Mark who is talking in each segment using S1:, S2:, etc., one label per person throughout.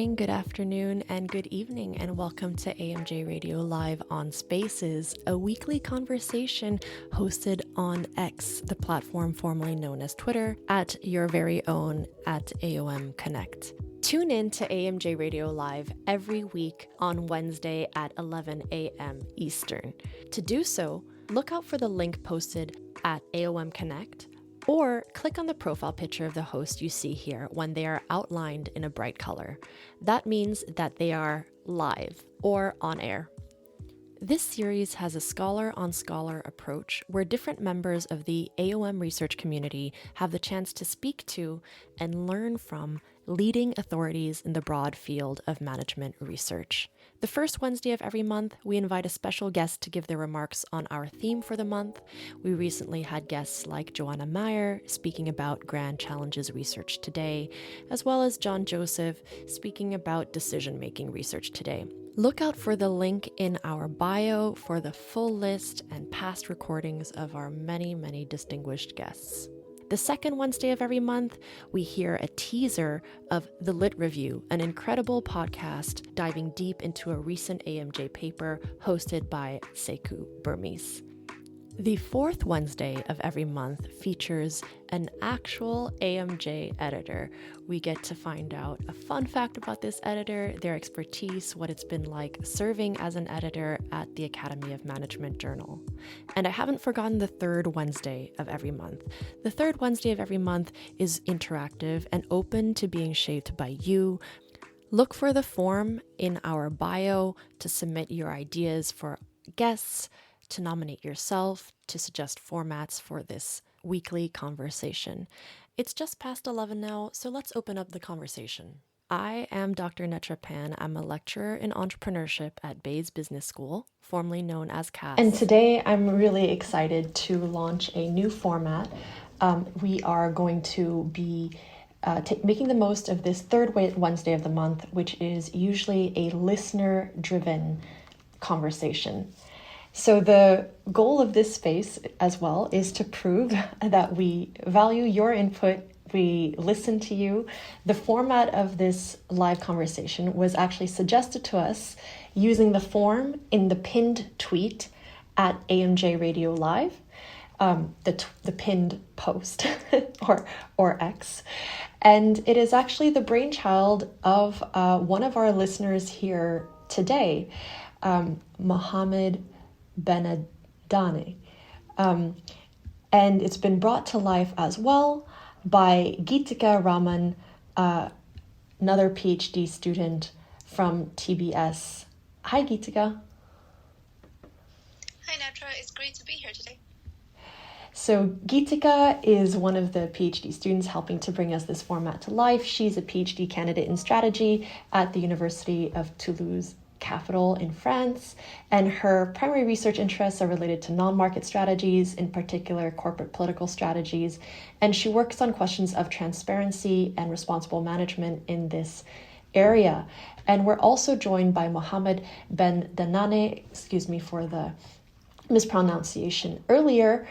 S1: morning, good afternoon, and good evening, and welcome to AMJ Radio Live on Spaces, a weekly conversation hosted on X, the platform formerly known as Twitter, at your very own at AOM Connect. Tune in to AMJ Radio Live every week on Wednesday at 11 a.m. Eastern. To do so, look out for the link posted at AOM Connect, or click on the profile picture of the host you see here when they are outlined in a bright color. That means that they are live or on air. This series has a scholar-on-scholar approach where different members of the AOM research community have the chance to speak to and learn from leading authorities in the broad field of management research. The first Wednesday of every month, we invite a special guest to give their remarks on our theme for the month. We recently had guests like Joanna Meyer speaking about Grand Challenges Research Today, as well as John Joseph speaking about decision-making research today. Look out for the link in our bio for the full list and past recordings of our many, many distinguished guests. The second Wednesday of every month, we hear a teaser of The Lit Review, an incredible podcast diving deep into a recent AMJ paper hosted by Sekou Burmese. The fourth Wednesday of every month features an actual AMJ editor. We get to find out a fun fact about this editor, their expertise, what it's been like serving as an editor at the Academy of Management Journal. And I haven't forgotten the third Wednesday of every month. The third Wednesday of every month is interactive and open to being shaped by you. Look for the form in our bio to submit your ideas for guests, to nominate yourself, to suggest formats for this weekly conversation. It's just past 11 now, so let's open up the conversation. I am Dr. Nettra. I'm a lecturer in entrepreneurship at Bayes Business School, formerly known as CAS. And today I'm really excited to launch a new format. We are going to be making the most of this third Wednesday of the month, which is usually a listener-driven conversation. So the goal of this space as well is to prove that we value your input, we listen to you. The format of this live conversation was actually suggested to us using the form in the pinned tweet at AMJ Radio Live, the pinned post or X. And it is actually the brainchild of one of our listeners here today, Mohammed Benadane. And it's been brought to life as well by Geetika Raman, another PhD student from TBS. Hi, Geetika.
S2: Hi, Nettra. It's great to be here today.
S1: So Geetika is one of the PhD students helping to bring us this format to life. She's a PhD candidate in strategy at the University of Toulouse Capital in France, and her primary research interests are related to non-market strategies, in particular corporate political strategies, and she works on questions of transparency and responsible management in this area. And we're also joined by Mohammed Bendanane, excuse me for the mispronunciation earlier.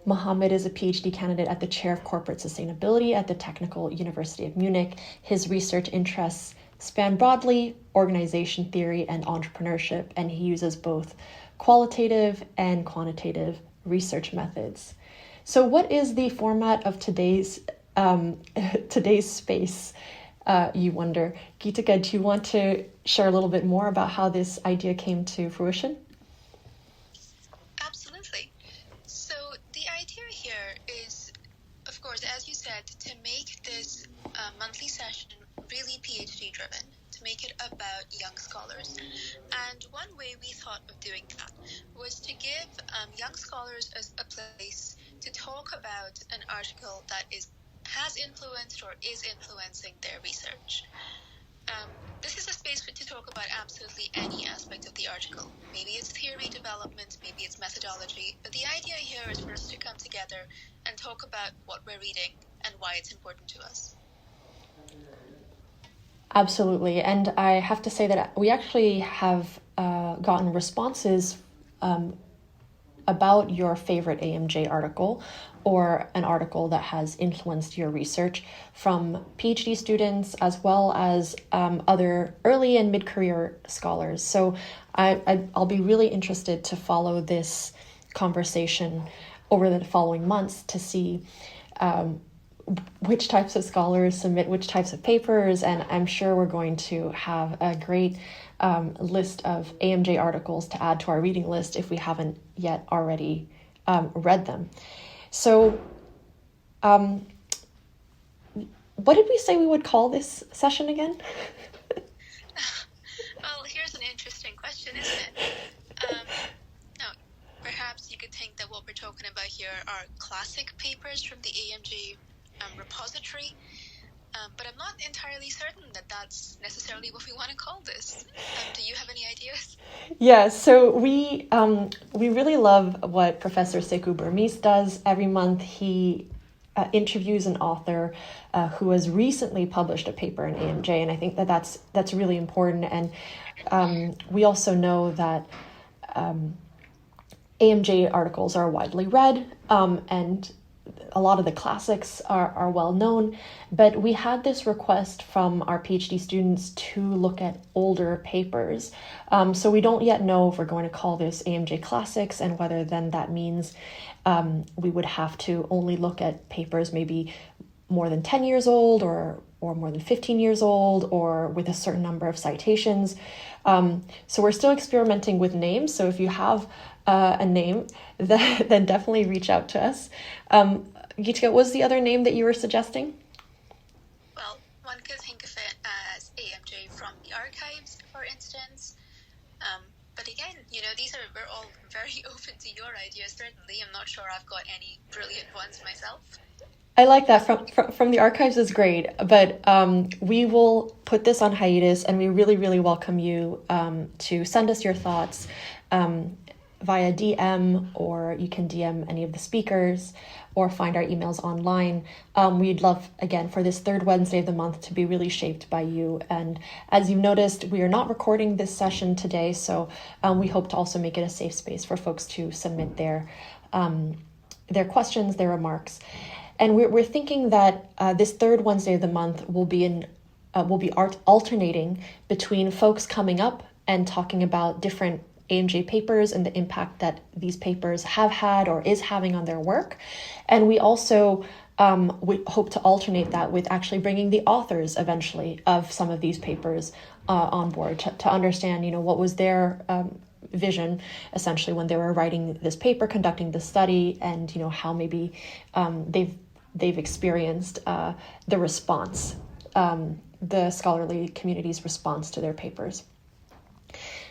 S1: Mohammed is a PhD candidate at the Chair of Corporate Sustainability at the Technical University of Munich. His research interests span broadly organization theory and entrepreneurship, and he uses both qualitative and quantitative research methods. So what is the format of today's space, you wonder? Geetika, do you want to share a little bit more about how this idea came to fruition?
S2: Absolutely. So the idea here is, of course, as you said, to make this monthly session really PhD driven, to make it about young scholars. And one way we thought of doing that was to give young scholars a place to talk about an article that has influenced or is influencing their research. This is a space to talk about absolutely any aspect of the article. Maybe it's theory development, maybe it's methodology, but the idea here is for us to come together and talk about what we're reading and why it's important to us.
S1: Absolutely. And I have to say that we actually have gotten responses about your favorite AMJ article or an article that has influenced your research from PhD students as well as other early and mid-career scholars. So I'll be really interested to follow this conversation over the following months to see which types of scholars submit which types of papers, and I'm sure we're going to have a great list of AMJ articles to add to our reading list if we haven't yet already read them. So what did we say we would call this session again?
S2: Well, here's an interesting question, isn't it? Now, perhaps you could think that what we're talking about here are classic papers from the AMJ repository, but I'm not entirely certain that that's necessarily what we want to call this. Do you have any ideas?
S1: Yeah, so we really love what Professor Sekou Burmese does. Every month he interviews an author who has recently published a paper in AMJ, and I think that that's really important. And we also know that AMJ articles are widely read, and a lot of the classics are well known, but we had this request from our PhD students to look at older papers. So we don't yet know if we're going to call this AMJ Classics, and whether then that means we would have to only look at papers maybe more than 10 years old or more than 15 years old, or with a certain number of citations. So we're still experimenting with names. So if you have a name, then definitely reach out to us. Geetika, what was the other name that you were suggesting?
S2: Well, one could think of it as AMJ from the archives, for instance. But again, we're all very open to your ideas, certainly. I'm not sure I've got any brilliant ones myself.
S1: I like that. From the archives is great, but we will put this on hiatus, and we really, really welcome you to send us your thoughts via DM, or you can DM any of the speakers or find our emails online. We'd love, again, for this third Wednesday of the month to be really shaped by you. And as you've noticed, we are not recording this session today, so we hope to also make it a safe space for folks to submit their questions, their remarks. And we're thinking that this third Wednesday of the month will be alternating between folks coming up and talking about different AMJ papers and the impact that these papers have had or is having on their work. And we also we hope to alternate that with actually bringing the authors eventually of some of these papers on board to understand, what was their vision essentially when they were writing this paper, conducting the study, and how maybe they've experienced the response, the scholarly community's response to their papers.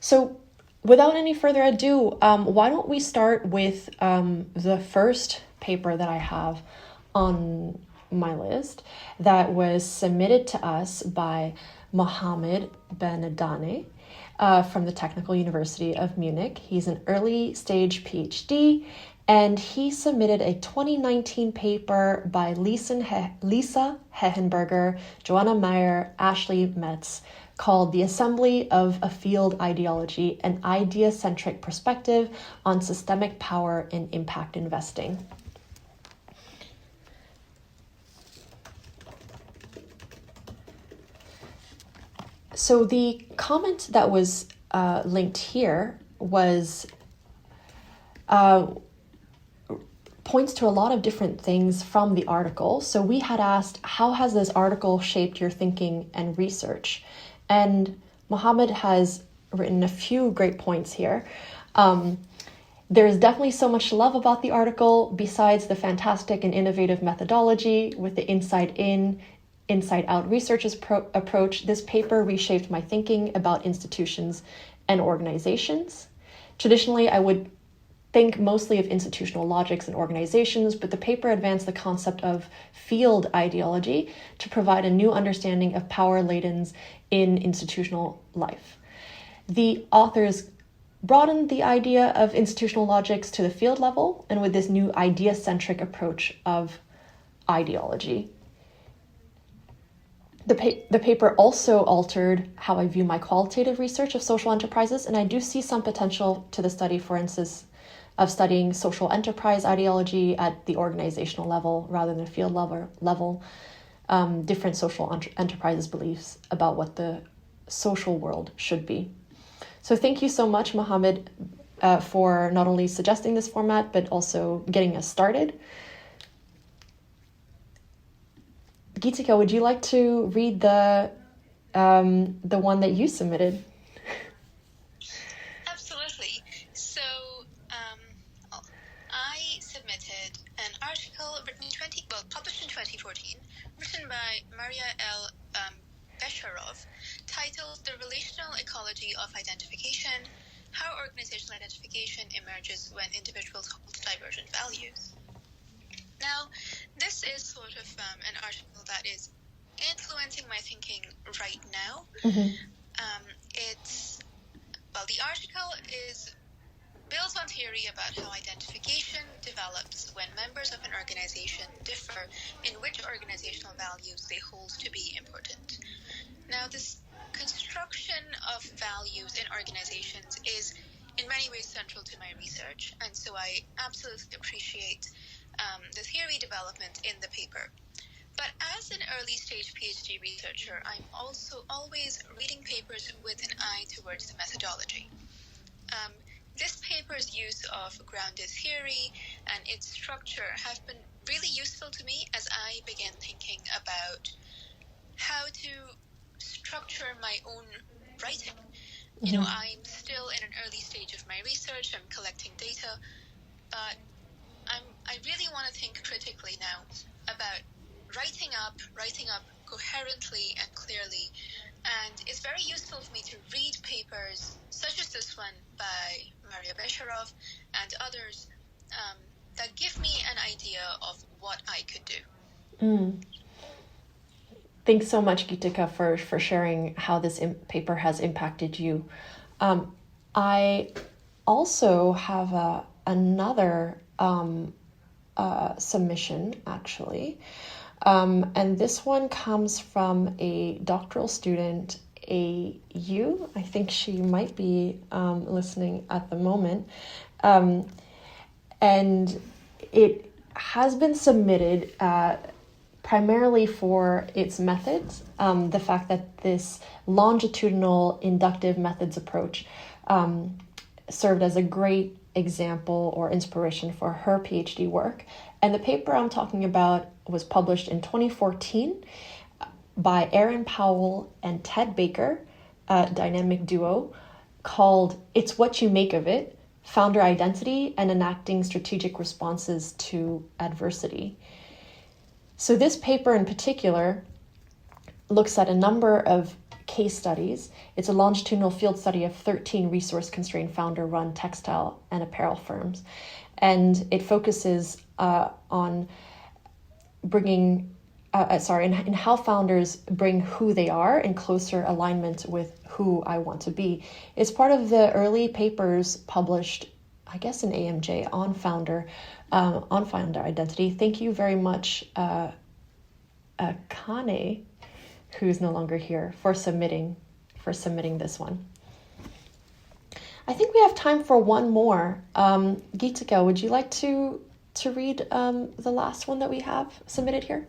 S1: So without any further ado, why don't we start with the first paper that I have on my list that was submitted to us by Mohammed Benadane from the Technical University of Munich. He's an early stage PhD, and he submitted a 2019 paper by Lisa Hehenberger, Joanna Meyer, Ashley Metz, called The Assembly of a Field Ideology, an Idea-Centric Perspective on Systemic Power in Impact Investing. So the comment that was linked here was points to a lot of different things from the article. So we had asked, how has this article shaped your thinking and research? And Mohammed has written a few great points here. There's definitely so much love about the article, besides the fantastic and innovative methodology with the inside in, inside out research approach. This paper reshaped my thinking about institutions and organizations. Traditionally, I would think mostly of institutional logics and organizations, but the paper advanced the concept of field ideology to provide a new understanding of power ladens in institutional life. The authors broadened the idea of institutional logics to the field level, and with this new idea-centric approach of ideology. The paper also altered how I view my qualitative research of social enterprises, and I do see some potential to the study, for instance, of studying social enterprise ideology at the organizational level rather than field level, different social enterprises beliefs about what the social world should be. So thank you so much, Mohammed, for not only suggesting this format, but also getting us started. Geetika, would you like to read the one that you submitted?
S2: Absolutely. So I submitted an article published in 2014, written by Maria L. Besharov, titled "The Relational Ecology of Identification: How Organizational Identification Emerges When Individuals Hold Divergent Values." Now, this is sort of an article that is influencing my thinking right now.
S1: Mm-hmm.
S2: The article builds on theory about how identification develops when members of an organization differ in which organizational values they hold to be important. Now, this construction of values in organizations is in many ways central to my research, and so I absolutely appreciate the theory development in the paper. But as an early stage PhD researcher, I'm also always reading papers with an eye towards the methodology. This paper's use of grounded theory and its structure have been really useful to me as I began thinking about how to structure my own writing. Mm-hmm. You know, I'm still in an early stage of my research. I'm collecting data, but I really want to think critically now about writing up coherently and clearly. And it's very useful for me to read papers such as this one by Maria Besharov and others that give me an idea of what I could do.
S1: Thanks so much, Geetika, for sharing how this paper has impacted you. I also have another submission, actually. And this one comes from a doctoral student, AU. I think she might be listening at the moment. And it has been submitted primarily for its methods, the fact that this longitudinal inductive methods approach served as a great example or inspiration for her PhD work. And the paper I'm talking about was published in 2014 by Aaron Powell and Ted Baker, a dynamic duo, called "It's What You Make of It: Founder Identity and Enacting Strategic Responses to Adversity." So this paper in particular looks at a number of case studies. It's a longitudinal field study of 13 resource-constrained founder-run textile and apparel firms. And it focuses on bringing, in how founders bring who they are in closer alignment with who I want to be. It's part of the early papers published, I guess, in AMJ on founder identity. Thank you very much, Kane, who's no longer here, for submitting this one. I think we have time for one more. Geetika, would you like to read the last one that we have submitted here?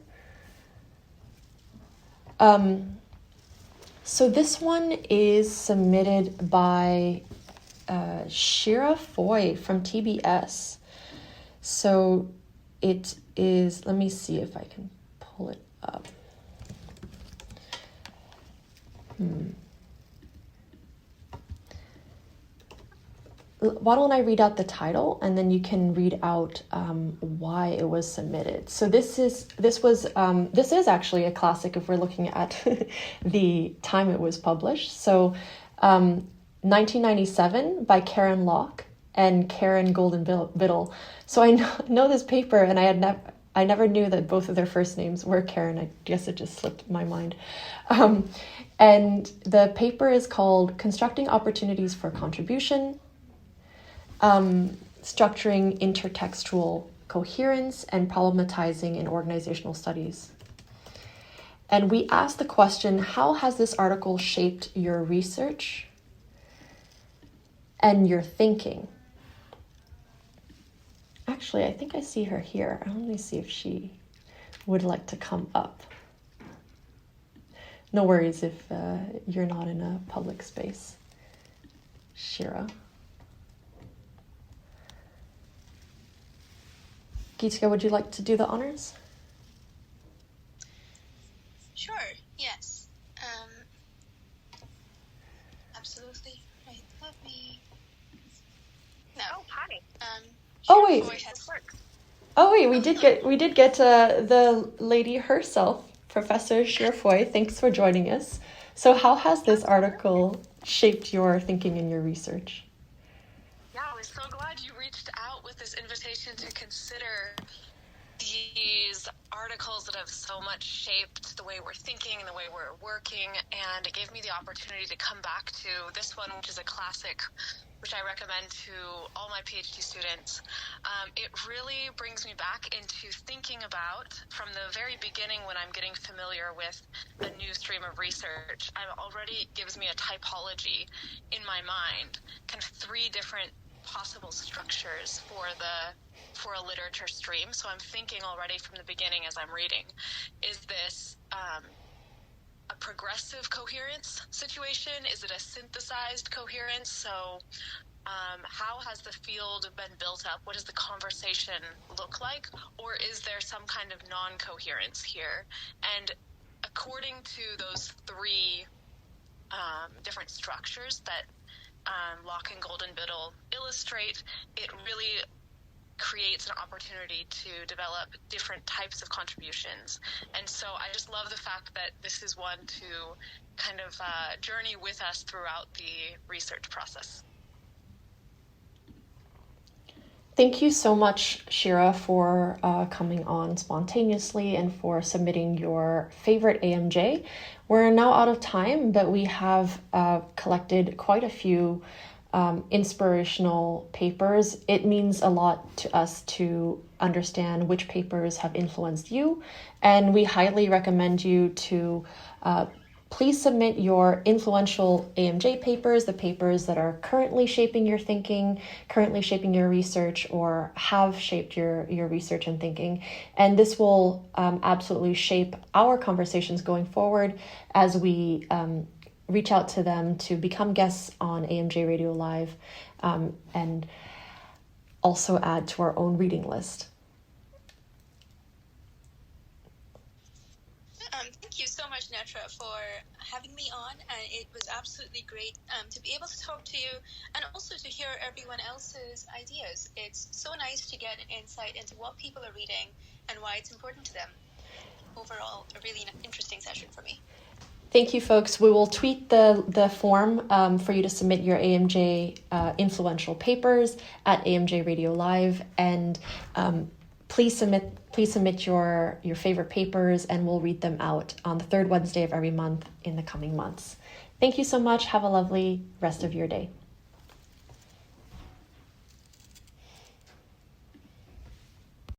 S1: So this one is submitted by Shira Foy from TBS. So it is, let me see if I can pull it up. Why don't I read out the title and then you can read out why it was submitted. So this is actually a classic if we're looking at the time it was published. So 1997 by Karen Locke and Karen Golden-Biddle. So I know this paper, and I never knew that both of their first names were Karen. I guess it just slipped my mind. And the paper is called "Constructing Opportunities for Contribution, Structuring Intertextual Coherence and Problematizing in Organizational Studies." And we asked the question, how has this article shaped your research and your thinking? Actually, I think I see her here. Let me see if she would like to come up. No worries if you're not in a public space, Shira. Geetika, would you like to do the honors?
S2: Sure, yes. Absolutely. Right, let me... No.
S3: Oh, hi.
S1: Oh, wait.
S2: Has...
S1: Oh, wait, we did get the lady herself, Professor Shirfoy. Thanks for joining us. So how has this article shaped your thinking and your research?
S3: Yeah, I was so glad you reached out with this invitation to consider these articles that have so much shaped the way we're thinking and the way we're working, and it gave me the opportunity to come back to this one, which is a classic, which I recommend to all my PhD students. It really brings me back into thinking about, from the very beginning when I'm getting familiar with a new stream of research, it already gives me a typology in my mind, kind of 3 different possible structures for a literature stream. So I'm thinking already from the beginning as I'm reading, is this a progressive coherence situation? Is it a synthesized coherence? So how has the field been built up? What does the conversation look like? Or is there some kind of non-coherence here? And according to those 3 different structures that Locke and Golden-Biddle illustrate, it really creates an opportunity to develop different types of contributions. And so I just love the fact that this is one to kind of journey with us throughout the research process.
S1: Thank you so much, Shira, for coming on spontaneously and for submitting your favorite AMJ. We're now out of time, but we have collected quite a few inspirational papers. It means a lot to us to understand which papers have influenced you, and we highly recommend you to please submit your influential AMJ papers, the papers that are currently shaping your thinking, currently shaping your research, or have shaped your research and thinking. And this will absolutely shape our conversations going forward as we reach out to them to become guests on AMJ Radio Live, and also add to our own reading list.
S2: Thank you so much, Nettra, for having me on, and it was absolutely great to be able to talk to you and also to hear everyone else's ideas. It's so nice to get an insight into what people are reading and why it's important to them. Overall, a really interesting session for me.
S1: Thank you, folks. We will tweet the form for you to submit your AMJ influential papers at AMJ Radio Live, and please submit your favorite papers, and we'll read them out on the 3rd Wednesday of every month in the coming months. Thank you so much. Have a lovely rest of your day.